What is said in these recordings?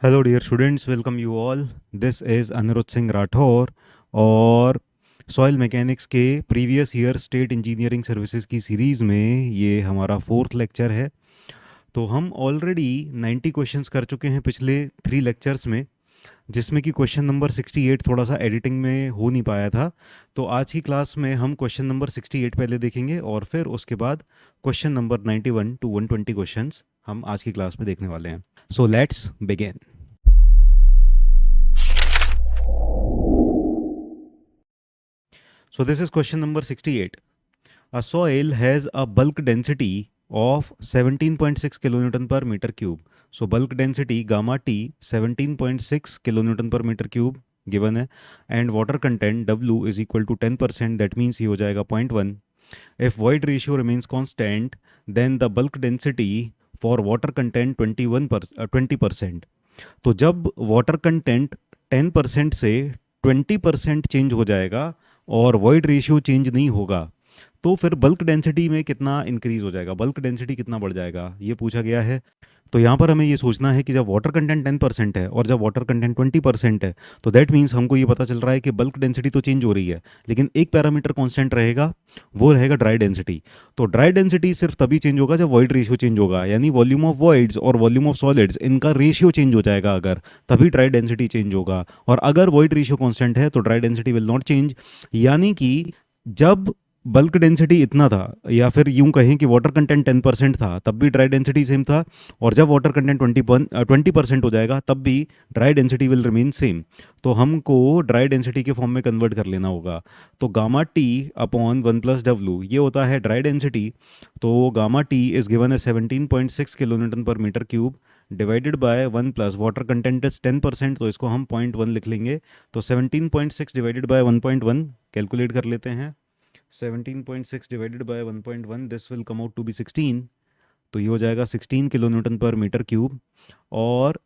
Hello dear students, welcome you all. This is Anirudh Singh Rathore और soil mechanics के previous year state engineering services की series में ये हमारा फोर्थ लेक्चर है। तो हम ऑलरेडी 90 क्वेश्चंस कर चुके हैं पिछले 3 लेक्चर्स में, जिसमें कि क्वेश्चन नंबर 68 थोड़ा सा एडिटिंग में हो नहीं पाया था। तो आज की क्लास में हम क्वेश्चन नंबर 68 पहले देखेंगे और फिर उसके बाद क्वेश्चन नंबर 91 टू 120 क्वेश्चंस हम आज की क्लास में देखने वाले हैं। So let's begin. So this is question number 68. A soil has a bulk density of 17.6 kilonewton per meter cube. So bulk density gamma T 17.6 kilonewton per meter cube given है, and water content W is equal to 10%. That means ये हो जाएगा 0.1. If void ratio remains constant, then the bulk density for water content 20%. तो जब water content 10% से 20% change हो जाएगा और वॉइड रेशियो चेंज नहीं होगा, तो फिर बल्क डेंसिटी में कितना इंक्रीज हो जाएगा, बल्क डेंसिटी कितना बढ़ जाएगा, ये पूछा गया है। तो यहाँ पर हमें ये सोचना है कि जब वाटर कंटेंट 10% है और जब वाटर कंटेंट 20% है, तो दैट मीन्स हमको ये पता चल रहा है कि बल्क डेंसिटी तो चेंज हो रही है, लेकिन एक पैरामीटर कांस्टेंट रहेगा, वो रहेगा ड्राई डेंसिटी। तो ड्राई डेंसिटी सिर्फ तभी चेंज होगा जब वॉइड रेशियो चेंज होगा, यानी वॉल्यूम ऑफ वॉइड्स और वॉल्यूम ऑफ सॉलिड्स इनका रेशियो चेंज हो जाएगा अगर, तभी ड्राई डेंसिटी चेंज होगा। और अगर वॉइड रेशियो कांस्टेंट है तो dry density will not change. यानी कि जब बल्क डेंसिटी इतना था, या फिर यूं कहें कि वाटर कंटेंट 10% था, तब भी ड्राई डेंसिटी सेम था, और जब वाटर कंटेंट 20% हो जाएगा तब भी dry density will remain same. तो हमको ड्राई डेंसिटी के फॉर्म में कन्वर्ट कर लेना होगा। तो गामा टी अपॉन 1+W ये होता है ड्राई डेंसिटी। तो गामा टी इज गिवन है 17.6 किलोन्यूटन पर metre cube divided by 1 plus water content is 10%, तो इसको हम 0.1 लिख लेंगे। तो 17.6 डिवाइडेड बाय 1.1 कैलकुलेट कर लेते हैं। 17.6 divided by 1.1, this will come out to be 16। तो ये हो जाएगा 16 kilo newton per metre cube. और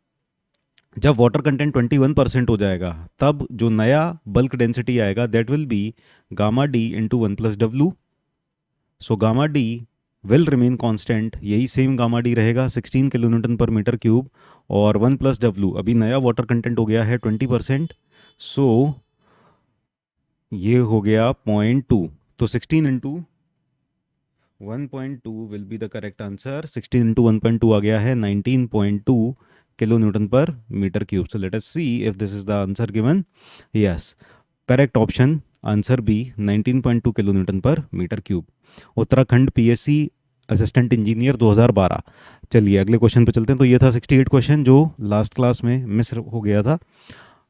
जब वाटर कंटेंट 21% हो जाएगा, तब जो नया बल्क डेंसिटी आएगा that will B gamma D into 1+W। So gamma D will remain constant, यही सेम गामा डी रहेगा 16 kilo newton per metre cube, और 1+W अभी नया वाटर कंटेंट हो गया है 20%। सो ये हो गया 0.2। तो 16 into 1.2 will be the correct answer. 16 into 1.2 आ गया है 19.2 kilo newton per metre cube. So let us see if this is the answer given. Yes, correct option answer B 19.2 kilo newton per metre cube. Uttarakhand PSC assistant engineer 2012। चलिए अगले question पे चलते हैं। तो ये था 68 क्वेश्चन जो लास्ट क्लास में मिस हो गया था।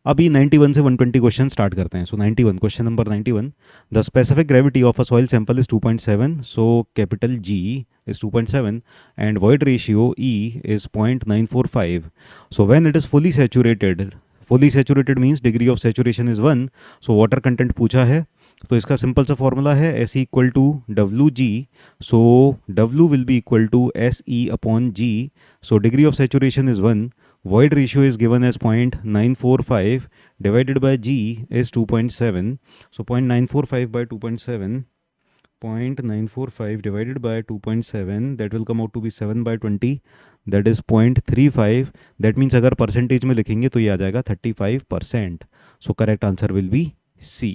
अभी 91 से 120 क्वेश्चन स्टार्ट करते हैं। सो 91, question number 91, the specific gravity of a soil sample is 2.7, so capital G is 2.7 and void ratio E is 0.945. So when it is fully saturated means degree of saturation is 1. So water content पूछा है, तो इसका simple सा formula है S equal to W G. So W will be equal to SE upon G। So degree of saturation is 1, void ratio is given as 0.945 divided by G is 2.7. So 0.945 by 2.7, 0.945 divided by 2.7, that will come out to be 7 by 20, that is 0.35. That means अगर percentage में लिखेंगे तो ये आ जाएगा 35%. So correct answer will be C.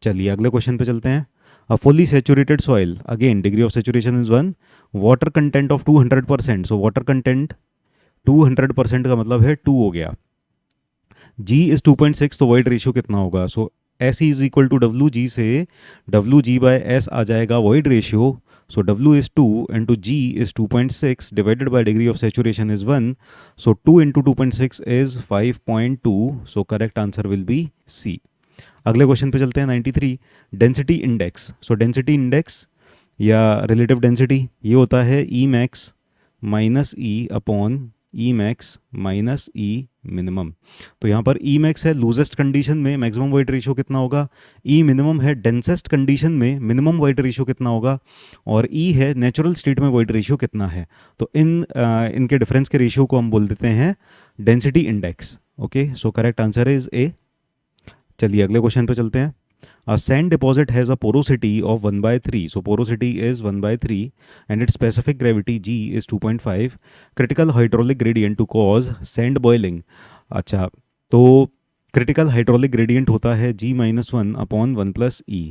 चलिए अगले question पे चलते हैं। A fully saturated soil, again degree of saturation is 1, water content of 200%. So water content 200% का मतलब है 2 हो गया। G इज 2.6, तो वॉइड रेशियो कितना होगा? So S is equal to W G से डब्ल्यू जी बाय एस आ जाएगा void ratio. So W is 2 into G is 2.6 divided by degree of saturation is 1। So 2 into 2.6 is 5.2। So correct answer will be C। अगले question पे चलते हैं 93, density index. So density index या relative density ये होता है E max minus E upon E max minus E minimum. तो यहाँ पर E मैक्स है लूजेस्ट कंडीशन में मैक्सिमम वॉइड रेशियो कितना होगा, E मिनिमम है डेंसेस्ट कंडीशन में मिनिमम वॉइड रेशियो कितना होगा, और E है नेचुरल स्टेट में वॉइड रेशियो कितना है। तो इनके डिफरेंस के रेशियो को हम बोल देते हैं density index. Okay, so correct answer is A. चलिए अगले क्वेश्चन पे चलते हैं। A sand deposit has a porosity of 1 by 3. So porosity is 1 by 3 and its specific gravity G is 2.5. Critical hydraulic gradient to cause sand boiling. अच्छा, तो critical hydraulic gradient होता है G minus 1 upon 1 plus E.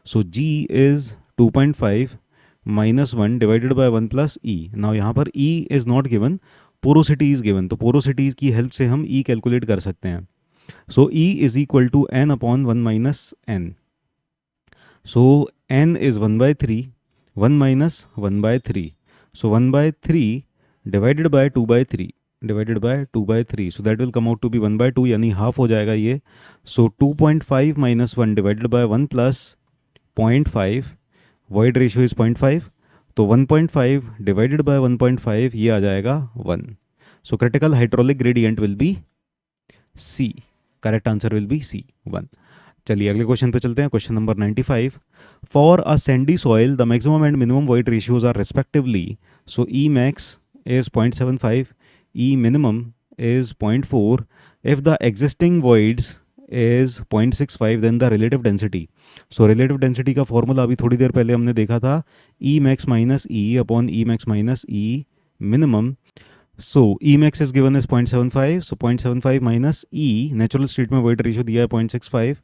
So G is 2.5 minus 1 divided by 1 plus E. Now यहाँ पर E is not given, porosity is given. तो porosity की help से हम E calculate कर सकते हैं. So E is equal to N upon 1 minus N. So N is 1 by 3, 1 minus 1 by 3. So 1 by 3 divided by 2 by 3, divided by 2 by 3. So that will come out to be 1 by 2, यानी half हो जाएगा ये. So 2.5 minus 1 divided by 1 plus 0.5, void ratio is 0.5. तो 1.5 divided by 1.5 ये आ जाएगा 1. So critical hydraulic gradient will be C. Correct answer will be C, 1. चलिए अगले क्वेश्चन पे चलते हैं. Question number 95. For a sandy soil the maximum and minimum void ratios are respectively. So E max is 0.75, E minimum is 0.4. If the existing voids is 0.65 then the relative density. So relative density का formula अभी थोड़ी देर पहले हमने देखा था, E max minus E upon E max minus E minimum. So Emax is given as 0.75. So 0.75 minus E, natural state में void ratio दिया है 0.65.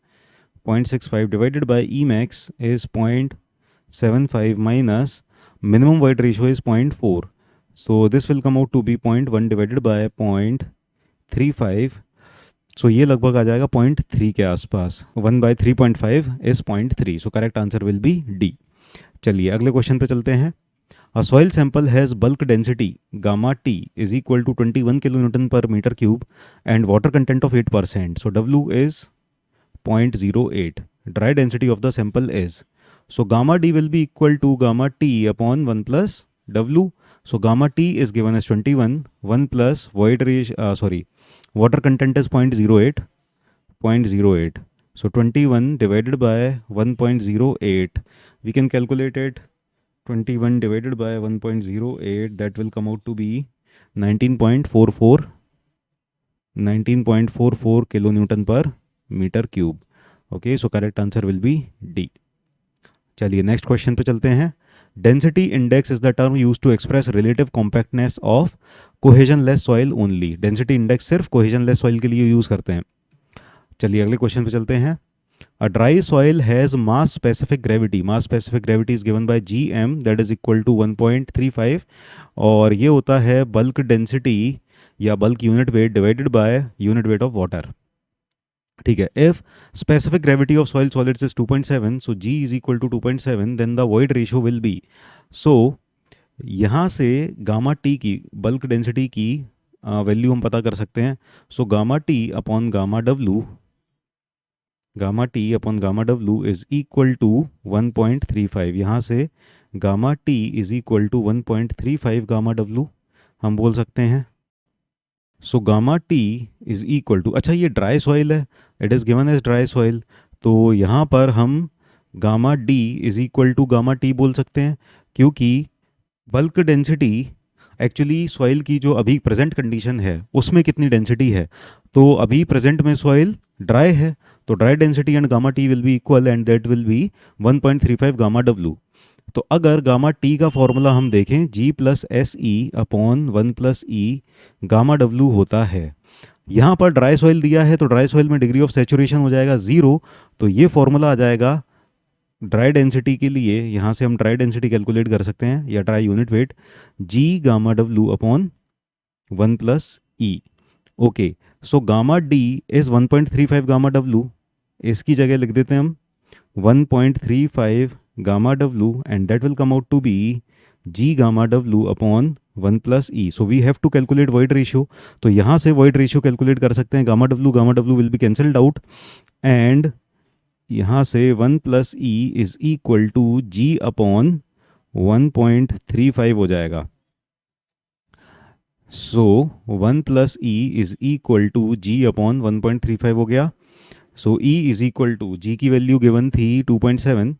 0.65 divided by Emax is 0.75 minus minimum void ratio is 0.4. So this will come out to be 0.1 divided by 0.35. So ये लगभग आ जाएगा 0.3 के आसपास. 1 by 3.5 is 0.3. So correct answer will be D. चलिए अगले क्वेश्चन पे चलते हैं. A soil sample has bulk density gamma T is equal to 21 kilonewton per meter cube and water content of 8%. So W is 0.08. Dry density of the sample is. So gamma D will be equal to gamma T upon 1 plus W. So gamma T is given as 21. 1 plus void ratio, water content is 0.08. 0.08. So 21 divided by 1.08. We can calculate it. 21 divided by 1.08, that will come out to be 19.44 kilonewton per meter cube. Okay, so correct answer will be D. चलिए next question पे चलते हैं. Density index is the term use to express relative compactness of cohesionless soil only. Density index सिर्फ cohesionless soil के लिए use करते हैं. चलिए अगले क्वेश्चन पे चलते हैं. A dry soil has mass specific gravity. Mass specific gravity is given by Gm, that is equal to 1.35, और ये होता है bulk density या bulk unit weight divided by unit weight of water. ठीक है. If specific gravity of soil solids is 2.7, so G is equal to 2.7, then the void ratio will be. So यहाँ से gamma T की bulk density की value हम पता कर सकते हैं. So gamma T upon gamma W, gamma T upon gamma W is equal to 1.35. यहाँ से gamma T is equal to 1.35 gamma W हम बोल सकते हैं. So gamma T is equal to, अच्छा ये ड्राई सॉइल है, it is given as dry soil, तो यहाँ पर हम gamma D is equal to gamma T बोल सकते हैं, क्योंकि बल्क डेंसिटी एक्चुअली सॉइल की जो अभी प्रेजेंट कंडीशन है उसमें कितनी डेंसिटी है, तो अभी प्रेजेंट में सॉइल ड्राई है, तो dry density and gamma T will be equal and that will B 1.35 gamma W. तो अगर गामा टी का फॉर्मूला हम देखें, G plus S E upon 1 plus E gamma W होता है. यहाँ पर ड्राई सॉइल दिया है, तो ड्राई सॉइल में डिग्री ऑफ सेचुरेशन हो जाएगा 0, तो ये फॉर्मूला आ जाएगा ड्राई डेंसिटी के लिए. यहाँ से हम ड्राई डेंसिटी कैलकुलेट कर सकते हैं या dry unit weight, G gamma W upon 1 plus E. Okay, so gamma D is 1.35 gamma W, इसकी जगह लिख देते हैं हम 1.35 gamma W and that will come out to be G gamma W upon 1 plus E. So we have to calculate void ratio, तो यहाँ से void ratio calculate कर सकते हैं. Gamma W will be cancelled out and यहाँ से 1 plus E is equal to G upon 1.35 हो जाएगा. So 1 plus E is equal to G upon 1.35 हो गया. So E is equal to, G की वैल्यू गिवन थी 2.7,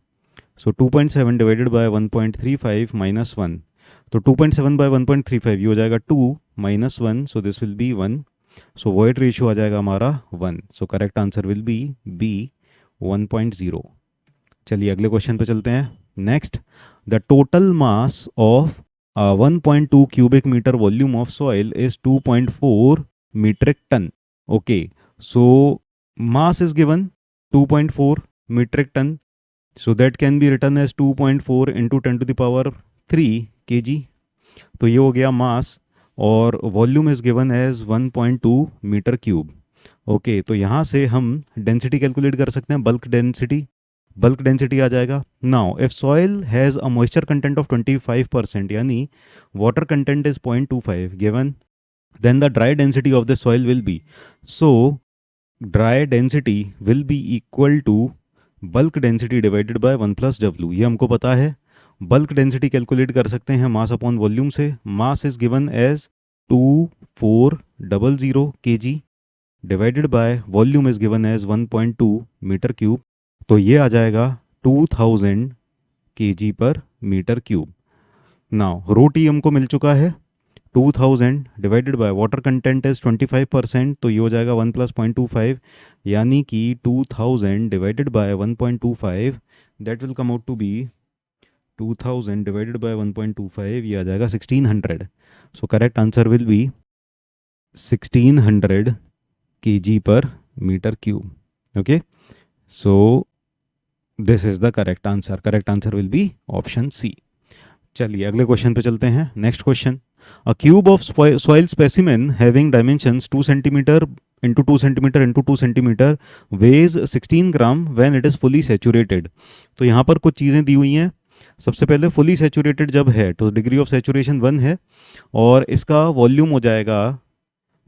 सो 2.7 डिवाइडेड बाय 1.35 माइनस 1, तो 2.7 bye 1.35 ये हो जाएगा 2 minus 1, so this will be 1. So void ratio आ जाएगा हमारा 1. So correct answer will be B, 1.0। चलिए अगले क्वेश्चन पे चलते हैं। Next, the total mass of 1.2 cubic meter volume of soil is 2.4 metric ton। Okay, so mass is given 2.4 metric ton, so that can be written as 2.4 into 10 to the power 3 kg। तो ये हो गया mass, और volume is given as 1.2 metre cube. Okay, तो यहाँ से हम density calculate कर सकते हैं, बल्क डेंसिटी। बल्क डेंसिटी आ जाएगा। Now if soil has a moisture content of 25%, यानी water content is 0.25 given, then the dry density of the soil will be, so dry density will be equal to bulk density divided by 1 plus W। ये हमको पता है। Bulk density calculate कर सकते हैं मास upon volume से। Mass is given as 2400 kg divided by volume is given as 1.2 metre cube. तो ये आ जाएगा 2000 kg per metre cube. Now rho T हमको मिल चुका है, 2000 divided by water content is 25%, तो ये हो जाएगा 1 प्लस 0.25, यानी कि 2000 divided by 1.25, that will come out to be 2000 divided by 1.25, ये आ जाएगा 1600। So correct answer will be 1600 kg per metre cube. Okay, so this is the correct answer. Correct answer will be option C. चलिए अगले question पे चलते हैं। Next question, a cube of soil specimen having dimensions 2 centimeter into 2 centimeter into 2 centimeter weighs 16 gram when it is fully saturated। तो यहाँ पर कुछ चीज़ें दी हुई हैं। सबसे पहले फुली सेचुरेटेड जब है तो डिग्री ऑफ सेचुरेशन 1 है, और इसका वॉल्यूम हो जाएगा,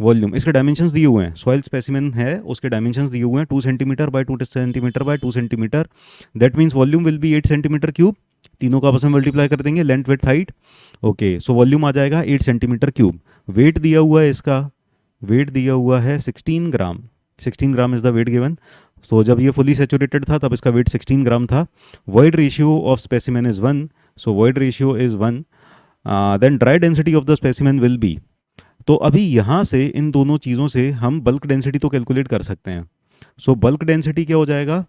वॉल्यूम इसके डायमेंशंस दिए हुए हैं, सॉइल स्पेसिमेन है उसके डायमेंशंस दिए हुए हैं 2 centimetre by 2 centimetre by 2 centimetre, that means volume will be 8 centimetre cube. तीनों का आपस में मल्टीप्लाई कर देंगे, length width height. Okay, so volume आ जाएगा 8 सेंटीमीटर क्यूब। वेट दिया हुआ है, इसका वेट दिया हुआ है 16 gram. 16 gram is the weight given. So जब ये फुली सेचुरेटेड था तब इसका वेट 16 ग्राम था। Void ratio of specimen is 1, so void ratio is 1। Then dry density of the specimen will be, तो अभी यहाँ से इन दोनों चीज़ों से हम बल्क डेंसिटी तो कैलकुलेट कर सकते हैं। सो बल्क डेंसिटी क्या हो जाएगा,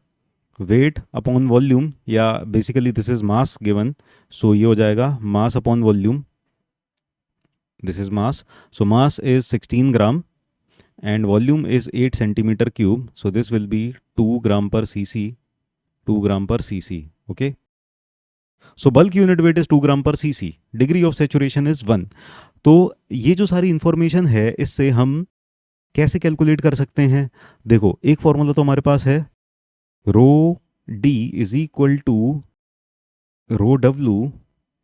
वेट अपॉन वॉल्यूम, या basically this is mass given, so ये हो जाएगा mass upon volume, this is mass. So mass is 16 gram and volume is 8 centimetre cube, so this will be 2 gram per CC, 2 gram per CC. Okay, so bulk unit weight is 2 gram per CC, degree of saturation is 1। तो ये जो सारी information है इससे हम कैसे calculate कर सकते हैं। देखो, एक फॉर्मूला तो हमारे पास है, rho D is equal to rho W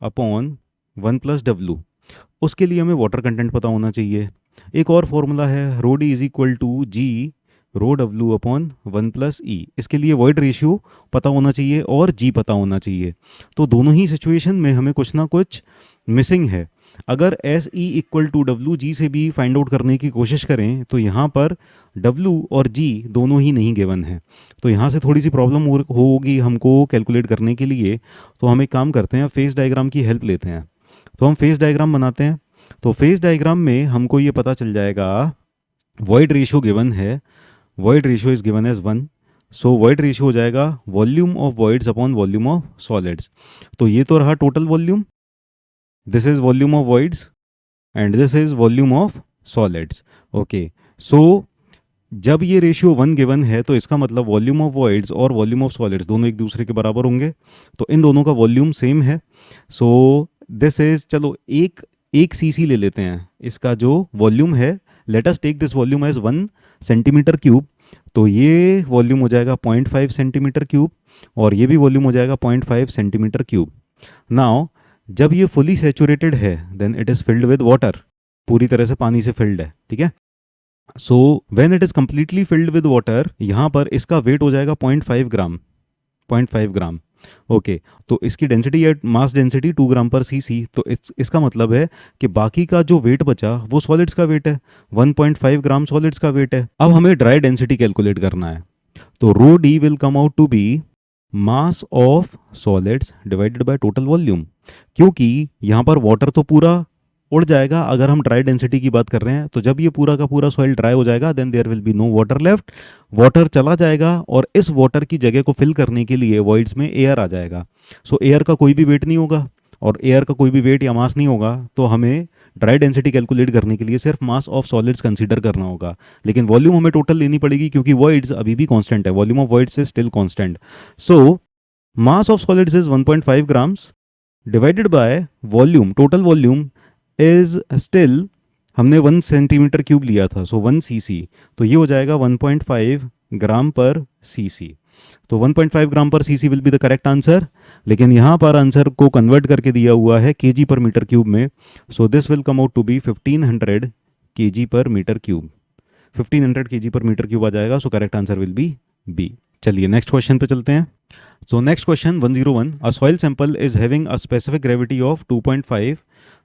upon 1 plus W. उसके लिए हमें वाटर कंटेंट पता होना चाहिए। एक और फॉर्मूला है, rho D is equal to G rho W upon 1 plus E. इसके लिए वॉइड रेशियो पता होना चाहिए और जी पता होना चाहिए। तो दोनों ही सिचुएशन में हमें कुछ ना कुछ मिसिंग है। अगर S E equal to W G से भी फाइंड आउट करने की कोशिश करें तो यहाँ पर डब्लू और जी दोनों ही नहीं गिवन है, तो यहाँ से थोड़ी सी प्रॉब्लम होगी हमको कैलकुलेट करने के लिए। तो हम एक काम करते हैं, फेस डायग्राम की हेल्प लेते हैं। तो हम फेस डायग्राम बनाते हैं। तो फेस डायग्राम में हमको ये पता चल जाएगा, वॉइड रेशियो गिवन है, void ratio is given as 1। So void ratio हो जाएगा volume of voids upon volume of solids. तो ये तो रहा total volume, this is volume of voids and this is volume of solids। okay, so जब ये ratio 1 given है तो इसका मतलब वॉल्यूम ऑफ वॉइड्स और वॉल्यूम ऑफ सॉलिड्स दोनों एक दूसरे के बराबर होंगे, तो इन दोनों का वॉल्यूम सेम है। सो दिस इज, चलो एक सीसी ले लेते हैं, इसका जो वॉल्यूम है, let us take this volume as 1 centimetre cube. तो ये वॉल्यूम हो जाएगा 0.5 सेंटीमीटर क्यूब और ये भी वॉल्यूम हो जाएगा 0.5 सेंटीमीटर क्यूब। नाउ जब ये फुली सेचुरेटेड है then it is filled with water, पूरी तरह से पानी से फिल्ड है, ठीक है। So when it is completely filled with water, यहाँ पर इसका वेट हो जाएगा 0.5 ग्राम, 0.5 ग्राम। ओके, तो इसकी डेंसिटी है, mass density 2 gram per CC. तो इसका मतलब है कि बाकी का जो वेट बचा वो सॉलिड्स का वेट है, 1.5 ग्राम सॉलिड्स का वेट है। अब हमें ड्राई डेंसिटी कैलकुलेट करना है, तो rho D will come out to be mass of solids divided by total volume. क्योंकि यहाँ पर वाटर तो पूरा उड़ जाएगा। अगर हम ड्राई डेंसिटी की बात कर रहे हैं तो जब ये पूरा का पूरा सॉइल ड्राई हो जाएगा then there will be no water left, water चला जाएगा और इस वाटर की जगह को फिल करने के लिए वॉइड्स में एयर आ जाएगा। सो एयर का कोई भी वेट नहीं होगा और एयर का कोई भी वेट या मास नहीं होगा, तो हमें ड्राई डेंसिटी कैलकुलेट करने के लिए सिर्फ मास ऑफ सॉलिड्स कंसीडर करना होगा। लेकिन वॉल्यूम हमें टोटल लेनी पड़ेगी क्योंकि वॉइड्स अभी भी कांस्टेंट है, volume of voids is still constant. So mass of solids is 1.5 grams divided by volume, total volume is still, हमने 1 सेंटीमीटर क्यूब लिया था, सो 1 सीसी, तो ये हो जाएगा 1.5 ग्राम पर सीसी। तो 1.5 gram per CC will be the correct answer. लेकिन यहाँ पर आंसर को कन्वर्ट करके दिया हुआ है केजी पर मीटर क्यूब में, so this will come out to be 1500 KG per metre cube. 1500 KG per metre cube आ जाएगा, so correct answer will be B. चलिए नेक्स्ट क्वेश्चन पे चलते हैं। So next question 101, a soil sample is having a specific gravity of 2.5,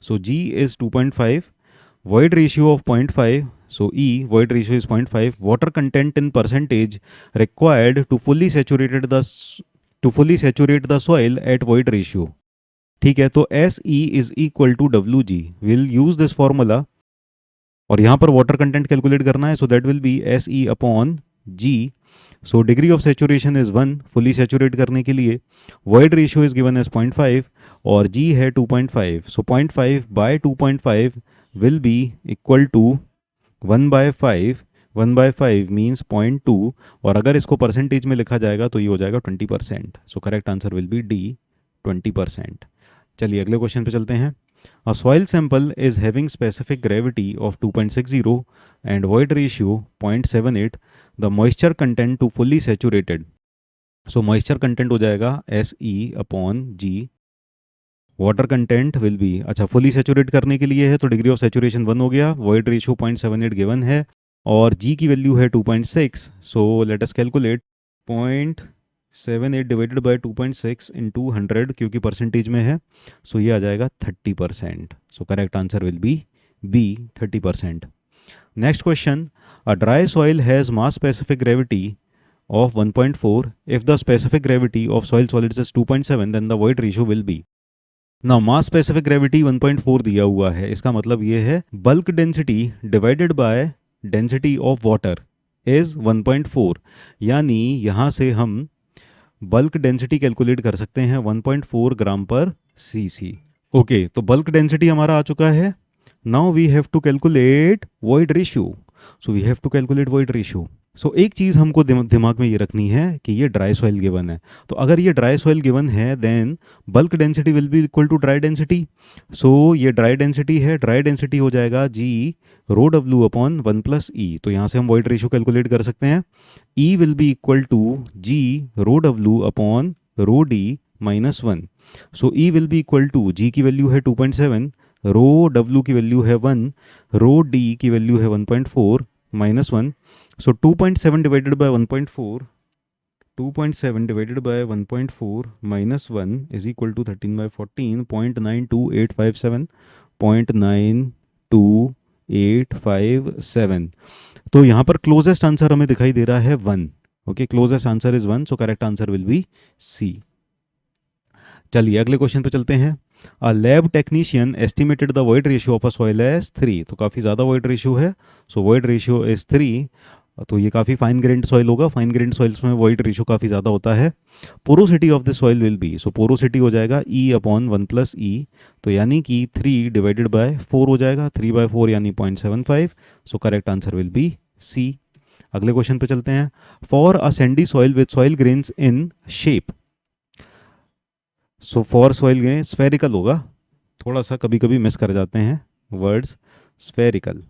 so G is 2.5, void ratio of 0.5, so E void ratio is 0.5, water content in percentage required to fully saturate the soil at void ratio। ठीक है, तो SE is equal to WG, we'll use this formula और यहाँ पर water content calculate करना है, so that will be SE upon G। So degree of saturation is 1 fully saturate करने के लिए, void ratio is given as 0.5 और G है 2.5, so 0.5 by 2.5 will be equal to 1/5, 1/5 means 0.2 और अगर इसको परसेंटेज में लिखा जाएगा तो ये हो जाएगा 20%। सो correct answer will be D 20%। चलिए अगले क्वेश्चन पे चलते हैं। A soil sample is having specific gravity of 2.60 and void ratio 0.78, the moisture content to fully saturated, so moisture content हो जाएगा SE upon G, water content will be, अच्छा fully saturate करने के लिए है तो डिग्री ऑफ सेचुरेशन 1 हो गया, वॉइड रेशियो 0.78 गिवन है और G की वैल्यू है 2.6, सो let us calculate 0.78 divided by 2.6 into 100 क्योंकि परसेंटेज में है, सो ये आ जाएगा 30%। So correct answer will be B 30%। Next question, a dry soil has mass specific gravity of 1.4, if the specific gravity of soil solids is 2.7 then the void ratio will be, now mass specific gravity 1.4 दिया हुआ है, इसका मतलब ये है bulk density divided by density of water is 1.4, यानी यहाँ से हम बल्क डेंसिटी कैलकुलेट कर सकते हैं 1.4 ग्राम पर सीसी। ओके, तो बल्क डेंसिटी हमारा आ चुका है। Now we have to calculate void ratio, so we have to calculate void ratio. So एक चीज़ हमको दिमाग में ये रखनी है कि ये ड्राई सॉइल गिवन है, तो अगर ये ड्राई सॉइल गिवन है then bulk density will be equal to dry density. So ये ड्राई डेंसिटी है, ड्राई डेंसिटी हो जाएगा G rho W upon 1 plus E, तो यहाँ से हम वॉइड रेशियो कैलकुलेट कर सकते हैं। E will be equal to G rho W upon rho D minus 1, so E will be equal to G की वैल्यू है 2.7, रो डब्ल्यू की वैल्यू है 1, रो डी की वैल्यू है 1.4 minus 1, so 2.7 divided by 1.4, 2.7 divided by 1.4 minus 1 is equal to 13 by 14, 0.92857, 0.92857। तो यहाँ पर closest answer हमें दिखाई दे रहा है 1। Okay, closest answer is 1, so correct answer will be C. चलिए अगले क्वेश्चन पे चलते हैं। A lab technician estimated the void ratio of a soil as 3, तो काफ़ी ज़्यादा वॉइड रेशियो है, सो वॉइड रेशियो इज 3, तो ये काफ़ी फाइन ग्रेन्ड सॉइल होगा, फाइन ग्रेन्ड सॉइल्स में वॉइड रेशियो काफ़ी ज़्यादा होता है। Porosity of the soil will be, so porosity हो जाएगा ई अपॉन 1 प्लस ई, तो यानी कि 3 डिवाइडेड बाय 4 हो जाएगा, 3/4 यानी 0.75, so correct answer will be C. अगले क्वेश्चन पे चलते हैं। For a sandy soil with soil grains in shape, so for soil grain spherical होगा, थोड़ा सा कभी कभी मिस कर जाते हैं words, spherical.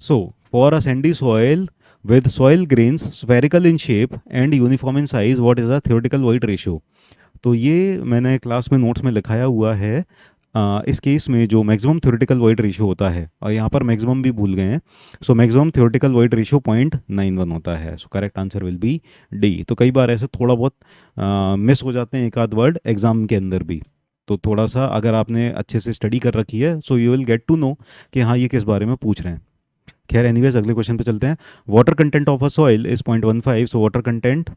So for a sandy soil with soil grains spherical in shape and uniform in size, what is the theoretical void ratio? तो ये मैंने क्लास में नोट्स में लिखाया हुआ है। इस केस में जो मैक्सिमम थ्योरेटिकल वॉइड रेशियो होता है, और यहाँ पर मैक्सिमम भी भूल गए हैं, so maximum theoretical void ratio 0.91 होता है, सो correct answer will be D. तो कई बार ऐसे थोड़ा बहुत मिस हो जाते हैं एक आध वर्ड एग्जाम के अंदर भी, तो थोड़ा सा अगर आपने अच्छे से स्टडी कर रखी है so you will get to know कि हाँ ये किस बारे में पूछ रहे हैं। खैर एनीवेज अगले क्वेश्चन पे चलते हैं। Water content of a soil is 0.15, so water content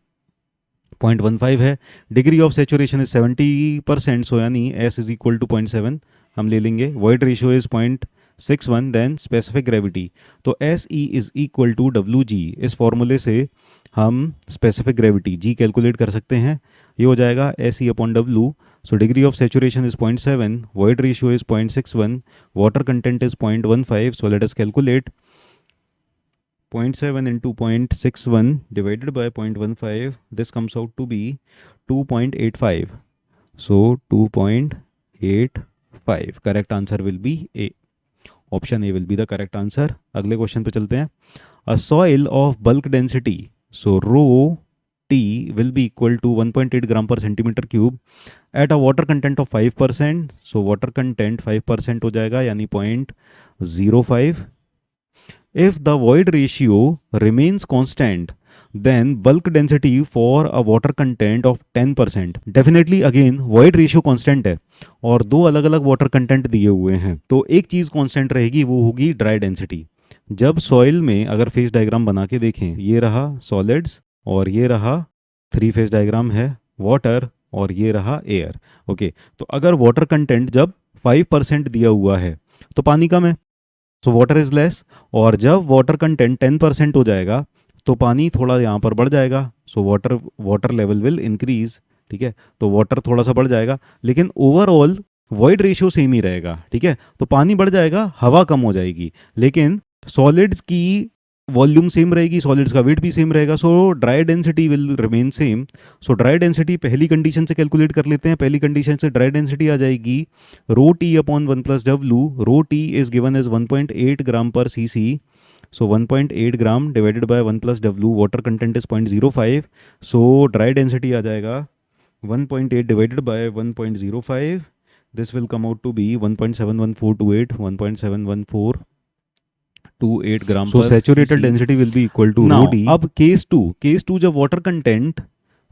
0.15 है, degree of saturation is 70%, so यानी एस इज इक्वल टू 0.7, हम ले लेंगे void ratio is 0.61, then specific gravity, तो S E is equal to W G. इस फॉर्मूले से हम स्पेसिफिक ग्रेविटी जी कैलकुलेट कर सकते हैं। ये हो जाएगा S E upon W. So degree of saturation is 0.7, void ratio is 0.61, water content is 0.15, so let us calculate 0.7 into 0.61 divided by 0.15, this comes out to be 2.85. So 2.85, correct answer will be A. Option A will be the correct answer. अगले question पे चलते हैं. A soil of bulk density, so rho T will be equal to 1.8 gram per centimeter cube at a water content of 5%. So water content 5% हो जाएगा यानी 0.05. If the void ratio remains constant, then bulk density for a water content of 10%. Definitely again void ratio constant है और दो अलग अलग water content दिए हुए हैं, तो एक चीज़ कांस्टेंट रहेगी, वो होगी ड्राई डेंसिटी। जब सॉइल में अगर फेस डायग्राम बना के देखें, ये रहा सॉलिड्स और ये रहा 3 फेस डायग्राम है वाटर और ये रहा एयर। ओके, तो अगर वाटर कंटेंट जब 5% दिया हुआ है तो पानी कम है, सो वाटर इज लेस, और जब वाटर कंटेंट 10% हो जाएगा तो पानी थोड़ा यहाँ पर बढ़ जाएगा, so water level will increase. ठीक है, तो वाटर थोड़ा सा बढ़ जाएगा, लेकिन ओवरऑल वॉइड रेशियो सेम ही रहेगा। ठीक है, तो पानी बढ़ जाएगा, हवा कम हो जाएगी, लेकिन सॉलिड्स की वॉल्यूम सेम रहेगी, सॉलिड्स का वेट भी सेम रहेगा, सो dry density will remain same. So dry density पहली कंडीशन से कैलकुलेट कर लेते हैं। पहली कंडीशन से ड्राई डेंसिटी आ जाएगी rho T upon 1 plus W. Rho T is given as 1.8 gram per C C, so 1.8 gram divided by 1 plus W, water content is 0.05, so dry density आ जाएगा 1.8 divided by 1.05, this will come out to be 1.71428, 1.71428 gram per saturated density will be equal to rho D. अब case two जब water content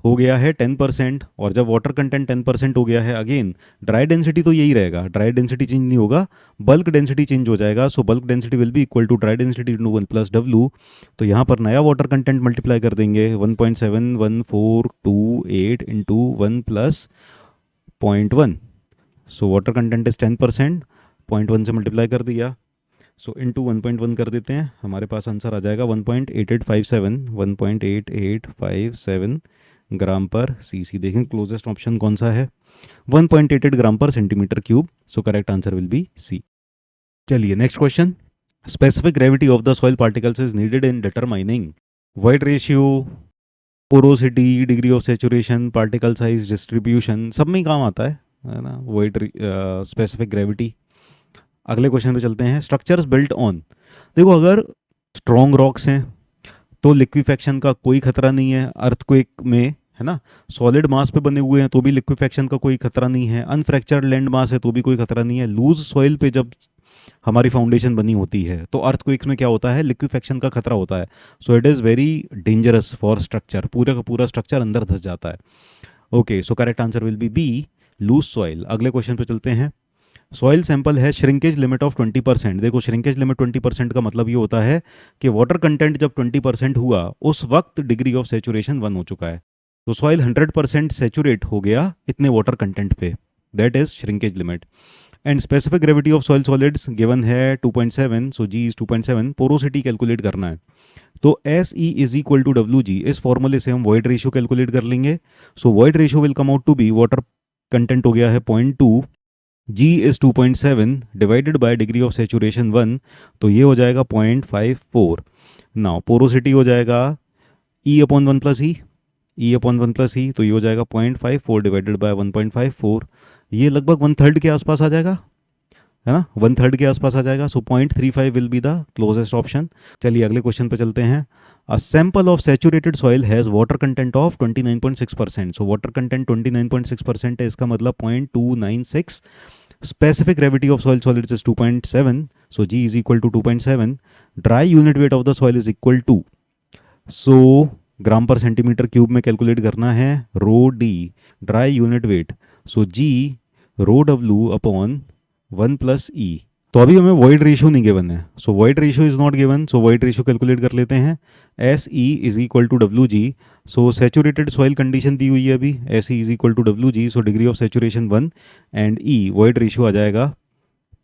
हो गया है 10% और जब water content 10% हो गया है, अगेन ड्राई डेंसिटी तो यही रहेगा, ड्राई डेंसिटी चेंज नहीं होगा, बल्क डेंसिटी चेंज हो जाएगा। So bulk density will be equal to dry density into 1 plus W. तो यहाँ पर नया वाटर कंटेंट मल्टीप्लाई कर देंगे 1.71428 into 1 plus 0.1, so water content is 10%, 0.1 से मल्टीप्लाई कर दिया, सो इंटू 1.1 कर देते हैं, हमारे पास आंसर आ जाएगा 1.8857 ग्राम पर सीसी। देखें क्लोजेस्ट ऑप्शन कौन सा है, 1.88 gram per centimetre cube, so correct answer will be C. चलिए next question, specific gravity of the soil particles is needed in determining void ratio, porosity, degree of saturation, particle size distribution, सब में ही काम आता है ना void specific gravity. अगले question पे चलते हैं, स्ट्रक्चर्स बिल्ट ऑन। देखो अगर स्ट्रॉन्ग रॉक्स हैं तो लिक्विफेक्शन का कोई खतरा नहीं है, अर्थक्वेक में है ना, सॉलिड मास पे बने हुए हैं तो भी लिक्विफेक्शन का कोई खतरा नहीं है, अनफ्रैक्चर्ड लैंड मास है तो भी कोई खतरा नहीं है, लूज सॉइल पे जब हमारी फाउंडेशन बनी होती है तो अर्थक्वेक्स में क्या होता है, लिक्विफेक्शन का खतरा होता है, so it is very dangerous for structure, पूरा का पूरा स्ट्रक्चर अंदर धंस जाता है। Okay, so correct answer will be B, loose soil. अगले क्वेश्चन पे चलते हैं, सॉइल सैंपल है श्रिंकेज लिमिट ऑफ 20%। देखो श्रिंकेज लिमिट 20% का मतलब ये होता है कि वाटर कंटेंट जब 20% हुआ उस वक्त डिग्री ऑफ सेचुरेशन 1 हो चुका है, तो सॉइल 100% सेचुरेट हो गया इतने वाटर कंटेंट पे, that is shrinkage limit. And specific gravity of soil solids given है 2.7, so G is 2.7। Porosity calculate करना है तो S E is equal to W G, इस फॉर्मूले से हम वॉइड रेशियो कैलकुलेट कर लेंगे। So void ratio will come out to be, water content हो गया है 0.2, G is 2.7 divided by degree of saturation 1, तो ये हो जाएगा 0.54। नाउ पोरोसिटी हो जाएगा E upon 1 plus E upon 1 plus E, तो ये हो जाएगा 0.54 डिवाइडेड बाय 1.54, ये लगभग 1/3 के आसपास आ जाएगा, है ना, 1/3 के आसपास आ जाएगा, सो 0.35 will be the closest option. चलिए अगले क्वेश्चन पे चलते हैं, a sample of saturated soil has water content of 29.6%, so water content 29.6% है, इसका मतलब 0.296। Specific gravity of soil solids is 2.7, so G is equal to 2.7. Dry unit weight of the soil is equal to, so gram per centimetre cube में calculate करना है rho D, dry unit weight, so G rho W upon 1 plus E. तो अभी हमें void ratio नहीं given है, so void ratio is not given, so void ratio calculate कर लेते हैं, S E is equal to W G. So saturated soil condition दी हुई है अभी, S E is equal to W G, so degree of saturation 1 and E void ratio आ जाएगा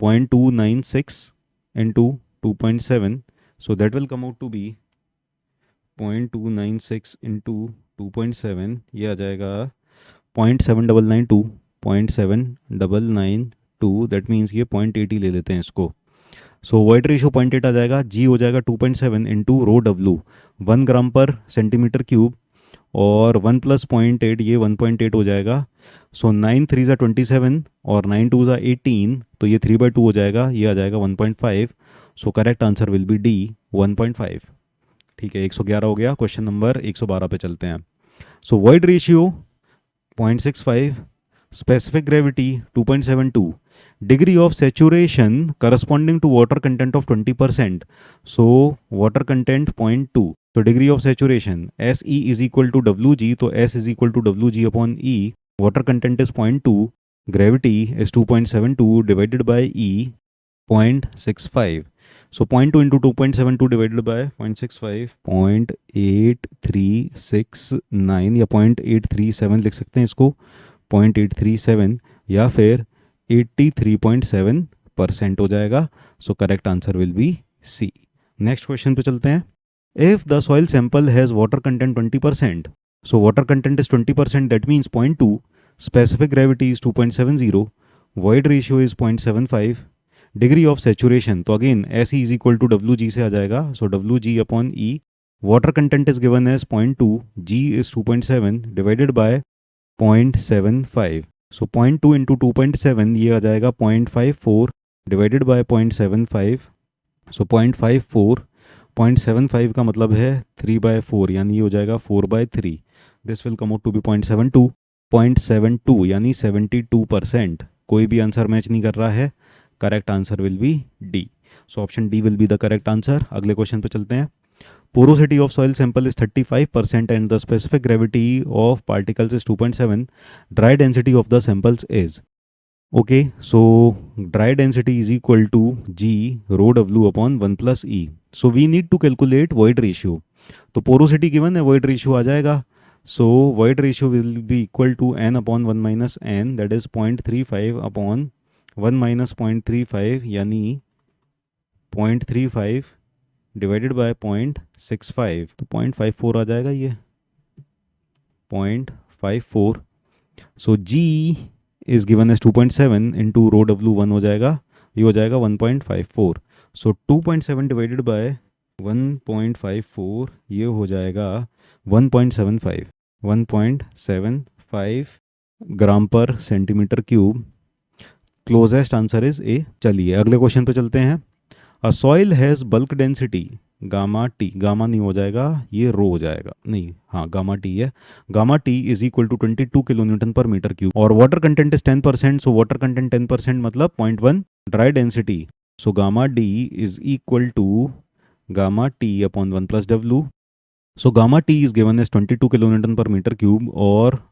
0.296 into 2.7. So that will come out to be 0.296 into 2.7, ये आ जाएगा 0.7992, 0.7992, that means ये 0.80 ले लेते हैं इसको. सो वॉइड रेशियो 0.8 आ जाएगा. जी हो जाएगा 2.7 इंटू रो डब्लू 1 ग्राम पर सेंटीमीटर क्यूब, और 1 प्लस 0.8 ये 1.8 हो जाएगा. सो 9 3 ज़ा 27 और 9 2 ज़ा 18, तो ये 3/2 हो जाएगा, ये आ जाएगा 1.5. सो correct answer will be D 1.5. ठीक है, 111 हो गया. क्वेश्चन नंबर 112 पे चलते हैं. सो void ratio 0.65, specific gravity 2.72, degree of saturation corresponding to water content of 20%. So water content 0.2. So degree of saturation SE is equal to WG, तो S is equal to WG upon E. Water content is 0.2, gravity is 2.72 divided by E 0.65. So 0.2 into 2.72 divided by 0.65, 0.8369 या 0.837 लिख सकते हैं इसको, 0.837 या फिर 83.7% हो जाएगा. So correct answer will be C. Next question पे चलते हैं. If the soil sample has water content 20%, so water content is 20%, that means 0.2, specific gravity is 2.70, void ratio is 0.75, degree of saturation, तो again S E is equal to W G से आ जाएगा. So W G upon E, water content is given as 0.2, G is 2.7 divided bye 0.75. So 0.2 into 2.7 ये आ जाएगा 0.54 divided by 0.75. सो 0.75 का मतलब है 3/4, यानी ये हो जाएगा 4/3. This will come out to be 0.72 यानी 72%. कोई भी आंसर मैच नहीं कर रहा है. Correct answer will be D. So option D will be the correct answer. अगले क्वेश्चन पे चलते हैं. Porosity of soil sample is 35% and the specific gravity of particles is 2.7. Dry density of the samples is. Okay, so dry density is equal to G rho W upon 1 plus E. So we need to calculate void ratio. तो porosity given है, void ratio आ जाएगा. So void ratio will be equal to n upon 1 minus n, that is 0.35 upon 1 minus 0.35, यानी 0.35 divided by 0.65, तो 0.54 आ जाएगा ये 0.54. So G is given as 2.7 into rho W 1 हो जाएगा, ये हो जाएगा 1.54. सो 2.7 डिवाइडेड बाय 1.54 ये हो जाएगा 1.75 gram per centimetre cube. Closest answer is A. चलिए अगले क्वेश्चन पे चलते हैं. A soil has bulk density gamma T, gamma नहीं हो जाएगा, ये रो हो जाएगा, नहीं हाँ गामा टी है. Gamma T is equal to 22 kilo newton per metre cube और water content is 10%. So water content 10% मतलब 0.1 dry density. So gamma D is equal to gamma T upon 1 plus W. So gamma T is given as 22 kilo newton per metre cube और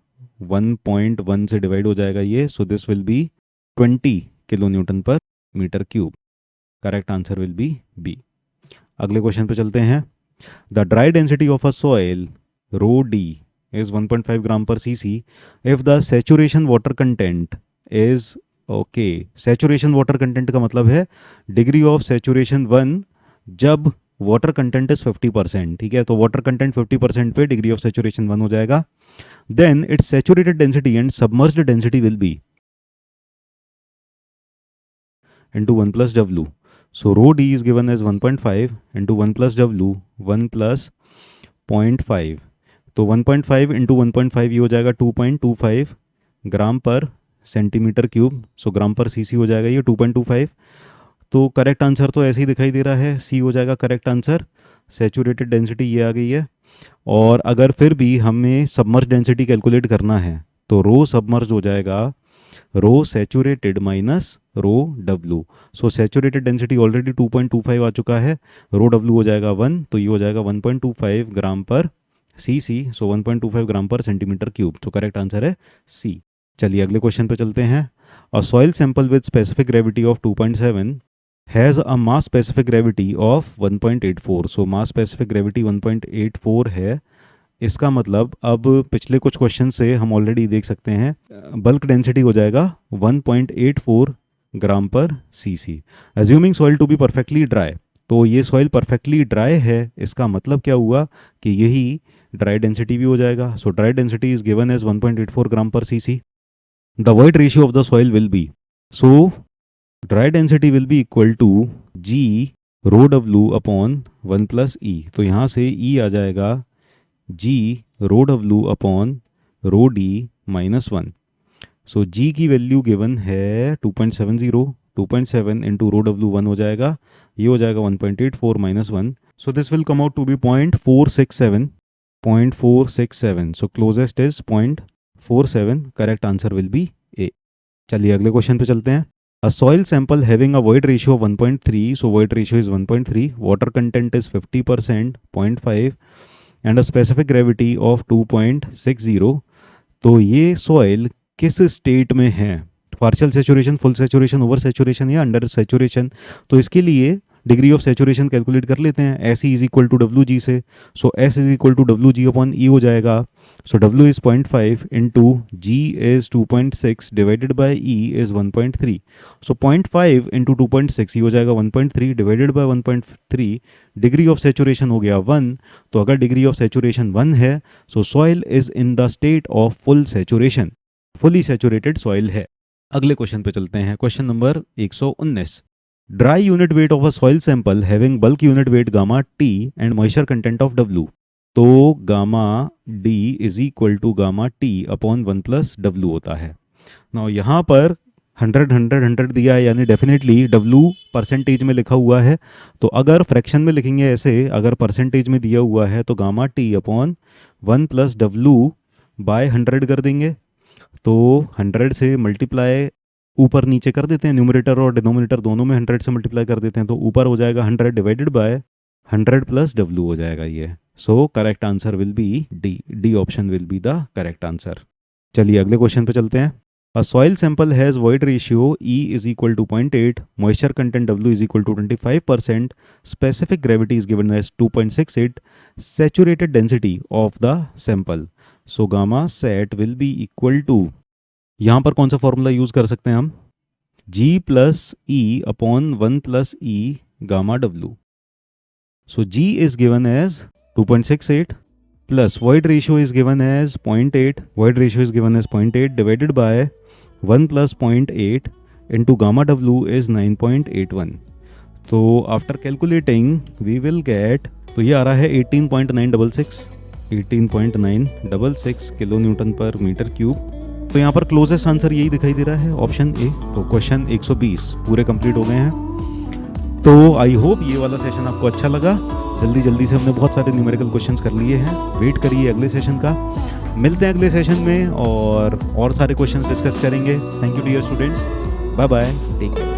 1.1 से divide हो जाएगा ये. So this will be 20 kilo newton per metre cube. Correct answer will be B. अगले question पे चलते हैं. The dry density of a soil rho D is 1.5 gram per CC if the saturation water content is. Okay, saturation water content का मतलब है degree of saturation 1 जब water content is 50%. ठीक है, तो वाटर कंटेंट 50% पे डिग्री ऑफ सैचुरेशन 1 हो जाएगा. Then it's saturated density and submerged density will be into 1 plus W. So rho D is given as 1.5 into 1 plus W, 1 plus 0.5. तो 1.5 into 1.5 ये हो जाएगा 2.25 ग्राम पर सेंटीमीटर क्यूब. सो ग्राम per CC हो जाएगा ये 2.25. तो करेक्ट आंसर तो ऐसे ही दिखाई दे रहा है, सी हो जाएगा करेक्ट आंसर. सैचुरेटेड डेंसिटी ये आ गई है. और अगर फिर भी हमें सबमर्ज डेंसिटी कैलकुलेट करना है तो रो सबमर्ज हो जाएगा rho saturated minus rho W. So saturated density already 2.25 आ चुका है, रो डब्ल्यू हो जाएगा 1, तो ये हो जाएगा 1.25 ग्राम पर सी सी. सो 1.25 ग्राम पर सेंटीमीटर क्यूब. तो करेक्ट आंसर है सी. चलिए अगले क्वेश्चन पे चलते हैं. A soil sample with specific gravity of 2.7 has a mass specific gravity of 1.84. So mass specific gravity 1.84 है. इसका मतलब अब पिछले कुछ क्वेश्चन से हम ऑलरेडी देख सकते हैं बल्क डेंसिटी हो जाएगा 1.84 gram per CC. Assuming soil to be perfectly dry, तो ये सॉइल परफेक्टली ड्राई है, इसका मतलब क्या हुआ कि यही ड्राई डेंसिटी भी हो जाएगा। So dry density is given as 1.84 gram per CC. The void ratio of the soil will be, so dry density will be equal to G rho W upon 1 plus E. तो यहाँ से E आ जाएगा G rho W upon rho D minus 1। So G की value given है 2.70, 2.7 into rho W 1 हो जाएगा, ये हो जाएगा 1.84 minus 1। So this will come out to be 0.467, 0.467। So closest is 0.47, correct answer will be A. चलिए अगले क्वेश्चन पे चलते हैं। A soil sample having a void ratio of 1.3, so void ratio is 1.3, water content is 50%, 0.5 and a specific gravity of 2.60। तो ये soil किस state में है, partial saturation, full saturation, over saturation या अंडर सेचुरेशन। तो इसके लिए डिग्री ऑफ सेचुरेशन कैलकुलेट कर लेते हैं, S E is equal to W G से। So S is equal to W G upon E हो जाएगा। So W is 0.5 into G is 2.6 divided by E is 1.3। So 0.5 into 2.6 ये हो जाएगा 1.3 divided by 1.3। Degree of saturation हो गया 1। तो अगर डिग्री ऑफ सेचुरेशन 1 है, so soil is in the state of full saturation, fully saturated soil है। अगले क्वेश्चन पे चलते हैं, question number 119। Dry unit weight of a soil sample having bulk unit weight gamma T and moisture content of W. तो gamma D is equal to gamma T upon 1 plus W होता है। Now यहाँ पर 100 100 100 दिया है, यानी definitely W percentage में लिखा हुआ है। तो अगर फ्रैक्शन में लिखेंगे ऐसे, अगर परसेंटेज में दिया हुआ है तो gamma T upon 1 plus W by 100 कर देंगे। तो 100 से मल्टीप्लाई ऊपर नीचे कर देते हैं, न्यूमरेटर और डिनोमिनेटर दोनों में 100 से मल्टीप्लाई कर देते हैं, तो ऊपर हो जाएगा 100 डिवाइडेड बाय 100 प्लस डब्ल्यू हो जाएगा ये। So correct answer will be D, D option will be the correct answer. चलिए अगले क्वेश्चन पे चलते हैं। A soil sample has void ratio E is equal to 0.8, moisture content W is equal to 25%, specific gravity is given as 2.68, saturated density of the sample. So gamma sat will be equal to, यहाँ पर कौन सा formula use कर सकते हैं हम, G plus E upon 1 plus E gamma W. So G is given as 2.68 plus void ratio is given as 0.8, void ratio is given as 0.8 divided by 1 plus 0.8 into gamma w is 9.81। तो after calculating we will get, तो ये आ रहा है 18.966, 18.966 kilo newton per metre cube. तो यहाँ पर closest answer यही दिखाई दे रहा है, ऑप्शन ए। तो क्वेश्चन 120 पूरे कंप्लीट हो गए हैं। तो आई होप ये वाला सेशन आपको अच्छा लगा। जल्दी जल्दी से हमने बहुत सारे न्यूमेरिकल क्वेश्चंस कर लिए हैं। वेट करिए अगले सेशन का, मिलते हैं अगले सेशन में और सारे क्वेश्चंस डिस्कस करेंगे। Thank you dear students, bye bye, take care.